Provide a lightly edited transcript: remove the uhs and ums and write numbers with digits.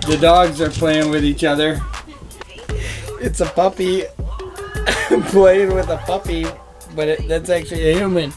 The dogs are playing with each other. It's a puppy playing with a puppy, but that's actually a human.